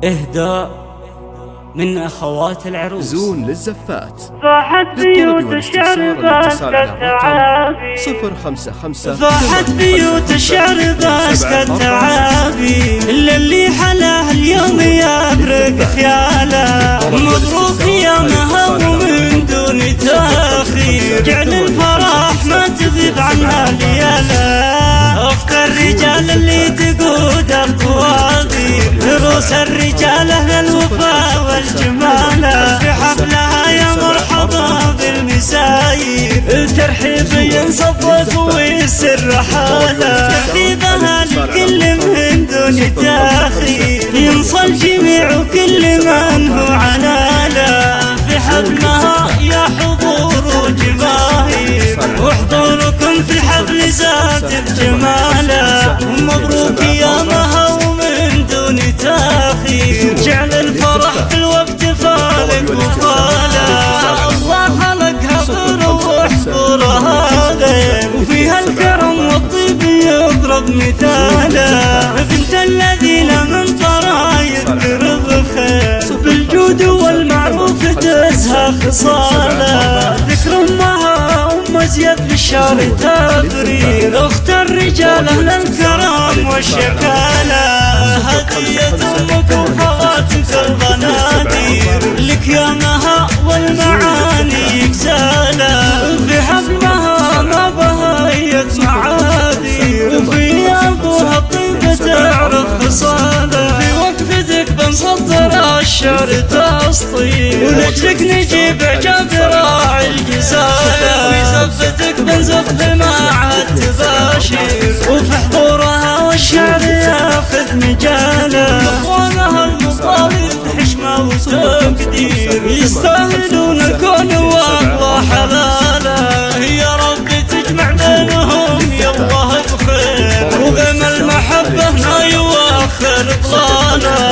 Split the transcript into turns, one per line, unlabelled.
إهداء من أخوات العروس.
زون للزفات.
فاحت بيوت الشعر باسكت تعابي
055
فاحت بيوت الشعر باسكت تعابي إلا اللي حلاه اليوم يبرق خياله. مبروك يا مها ومن دون تأخير، جعل الفرح ما تغيب عنها لياله. أخت الرجال اللي تقود الطواغير، دروس الرجال أهل الوفا والجمالة. في حفلها يا مرحبا بالمساير، الترحيب ينصفق ويسر حاله. ترحيبها للكل من دون تأخير، ينصى الجميع وكل من هو عناله. في حفلها يا حضور وجماهير، وحضوركم في الحفل زاد بجماله. مبروك يا مها ومن دون تأخير، جعل الفرح في الوقت فالق وفاله. الله خلقها بروح صورها غير، وفيها الكرم والطيب يضرب مثاله. بنت الذين من طرايب قرب خير، بالجود والمعروف تزهى خصاله. ذكر امها زياد بالشعر تبرير، اخت الرجال اهل الكرم والشكاله. هدية امك وخواتك الغنادير، لك يا مها والمعاني يكساله. في حفلها ما بهيت معاذير، وفي ابوها الطيبة تعرف خصاله. في وقفتك بنصدر الشعر تسطير، ولجلك نجيب عجاب راعي الجزاله. ويزفتك بنزف معها التباشير، وفي حضورها والشعر ياخذ مجاله. اخوانها المطالب حشمه وتقدير، يستاهلون الكون والله حلاله. يا رب تجمع بينهم يا الله بخير، وغم المحبه ما يوخر ضلاله.